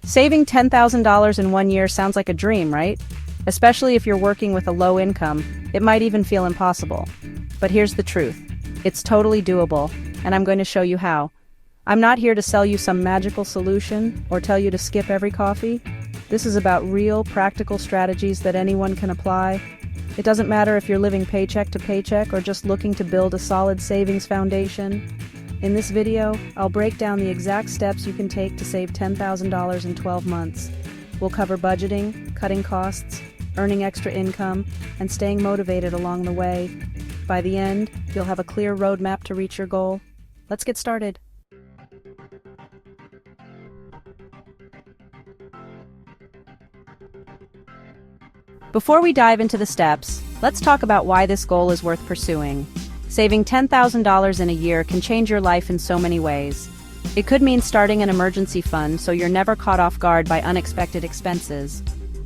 Saving $10,000 in 1 year sounds like a dream, right? Especially if you're working with a low income, it might even feel impossible. But here's the truth. It's totally doable, and I'm going to show you how. I'm not here to sell you some magical solution or tell you to skip every coffee. This is about real, practical strategies that anyone can apply. It doesn't matter if you're living paycheck to paycheck or just looking to build a solid savings foundation. In this video, I'll break down the exact steps you can take to save $10,000 in 12 months. We'll cover budgeting, cutting costs, earning extra income, and staying motivated along the way. By the end, you'll have a clear roadmap to reach your goal. Let's get started. Before we dive into the steps, let's talk about why this goal is worth pursuing. Saving $10,000 in a year can change your life in so many ways. It could mean starting an emergency fund so you're never caught off guard by unexpected expenses,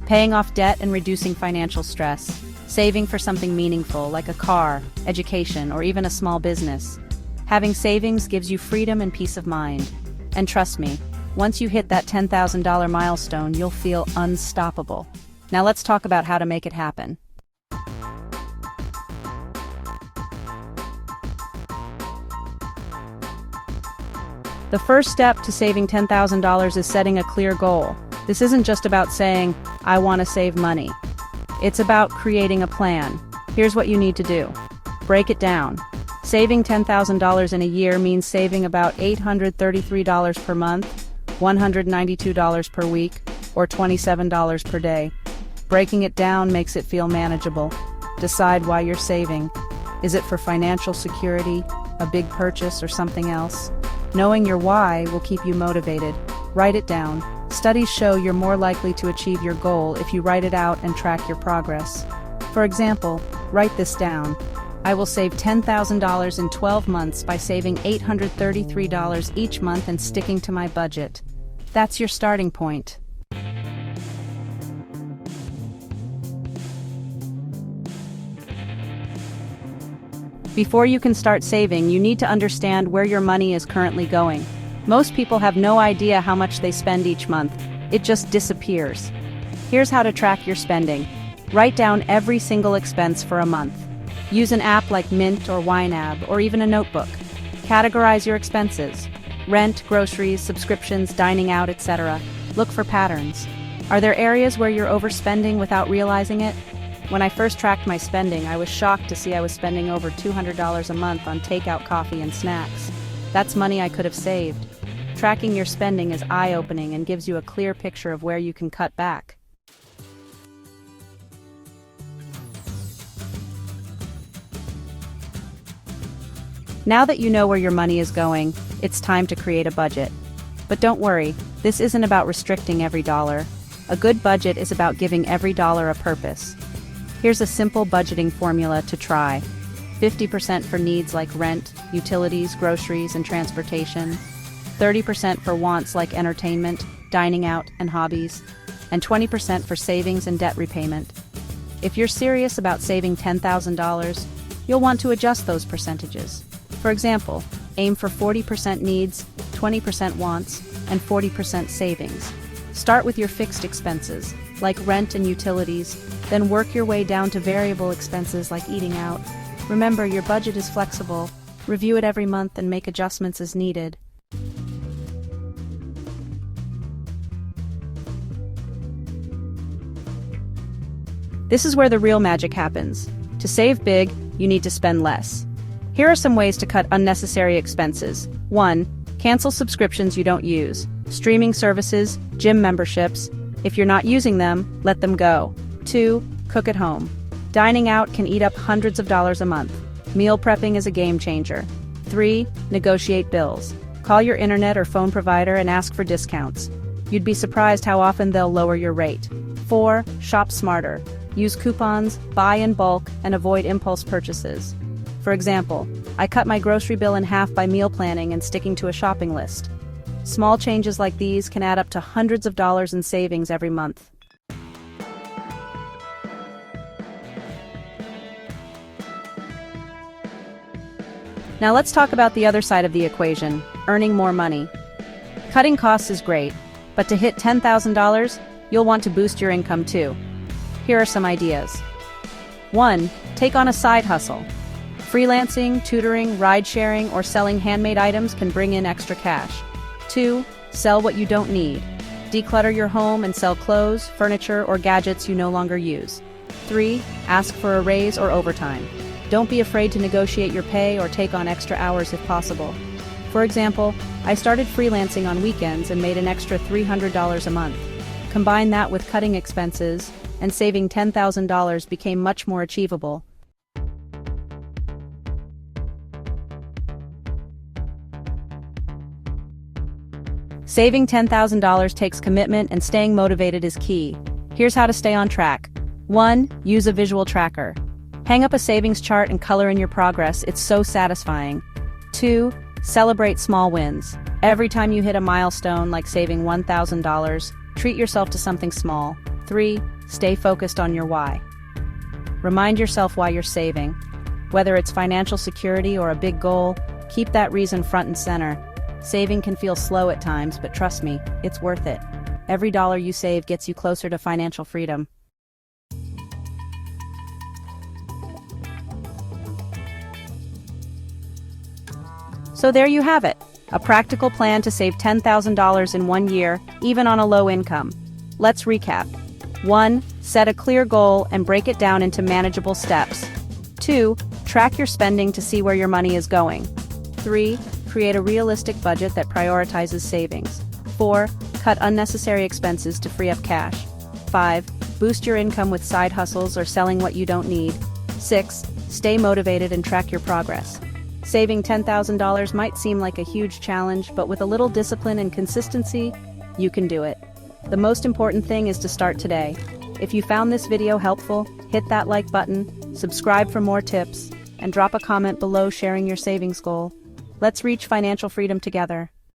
paying off debt and reducing financial stress, saving for something meaningful like a car, education, or even a small business. Having savings gives you freedom and peace of mind. And trust me, once you hit that $10,000 milestone, you'll feel unstoppable. Now let's talk about how to make it happen. The first step to saving $10,000 is setting a clear goal. This isn't just about saying, I want to save money. It's about creating a plan. Here's what you need to do. Break it down. Saving $10,000 in a year means saving about $833 per month, $192 per week, or $27 per day. Breaking it down makes it feel manageable. Decide why you're saving. Is it for financial security, a big purchase, or something else? Knowing your why will keep you motivated. Write it down. Studies show you're more likely to achieve your goal if you write it out and track your progress. For example, write this down. I will save $10,000 in 12 months by saving $833 each month and sticking to my budget. That's your starting point. Before you can start saving, you need to understand where your money is currently going. Most people have no idea how much they spend each month. It just disappears. Here's how to track your spending. Write down every single expense for a month. Use an app like Mint or YNAB, or even a notebook. Categorize your expenses: rent, groceries, subscriptions, dining out, etc. Look for patterns. Are there areas where you're overspending without realizing it? When I first tracked my spending, I was shocked to see I was spending over $200 a month on takeout coffee and snacks. That's money I could have saved. Tracking your spending is eye-opening and gives you a clear picture of where you can cut back. Now that you know where your money is going, it's time to create a budget. But don't worry, this isn't about restricting every dollar. A good budget is about giving every dollar a purpose. Here's a simple budgeting formula to try. 50% for needs like rent, utilities, groceries, and transportation. 30% for wants like entertainment, dining out, and hobbies. And 20% for savings and debt repayment. If you're serious about saving $10,000, you'll want to adjust those percentages. For example, aim for 40% needs, 20% wants, and 40% savings. Start with your fixed expenses, like rent and utilities, then work your way down to variable expenses like eating out. Remember, your budget is flexible. Review it every month and make adjustments as needed. This is where the real magic happens. To save big, you need to spend less. Here are some ways to cut unnecessary expenses. 1. Cancel subscriptions you don't use. Streaming services, gym memberships. If you're not using them, let them go. 2. Cook at home. Dining out can eat up hundreds of dollars a month. Meal prepping is a game changer. 3. Negotiate bills. Call your internet or phone provider and ask for discounts. You'd be surprised how often they'll lower your rate. 4. Shop smarter. Use coupons, buy in bulk, and avoid impulse purchases. For example, I cut my grocery bill in half by meal planning and sticking to a shopping list. Small changes like these can add up to hundreds of dollars in savings every month. Now let's talk about the other side of the equation, earning more money. Cutting costs is great, But to hit $10,000, you'll want to boost your income too. Here are some ideas. 1. Take on a side hustle. Freelancing, tutoring, ride-sharing, or selling handmade items can bring in extra cash. 2. Sell what you don't need. Declutter your home and sell clothes, furniture, or gadgets you no longer use. 3. Ask for a raise or overtime. Don't be afraid to negotiate your pay or take on extra hours if possible. For example, I started freelancing on weekends and made an extra $300 a month. Combine that with cutting expenses, and saving $10,000 became much more achievable. Saving $10,000 takes commitment, and staying motivated is key. Here's how to stay on track. 1. Use a visual tracker. Hang up a savings chart and color in your progress, it's so satisfying. 2. Celebrate small wins. Every time you hit a milestone like saving $1,000, treat yourself to something small. 3. Stay focused on your why. Remind yourself why you're saving. Whether it's financial security or a big goal, keep that reason front and center. Saving can feel slow at times, but trust me, it's worth it. Every dollar you save gets you closer to financial freedom. So there you have it, a practical plan to save $10,000 in 1 year, even on a low income. Let's recap. 1. Set a clear goal and break it down into manageable steps. 2. Track your spending to see where your money is going. 3. Create a realistic budget that prioritizes savings. 4. Cut unnecessary expenses to free up cash. 5. Boost your income with side hustles or selling what you don't need. 6. Stay motivated and track your progress. Saving $10,000 might seem like a huge challenge, but with a little discipline and consistency, you can do it. The most important thing is to start today. If you found this video helpful, hit that like button, subscribe for more tips, and drop a comment below sharing your savings goal. Let's reach financial freedom together.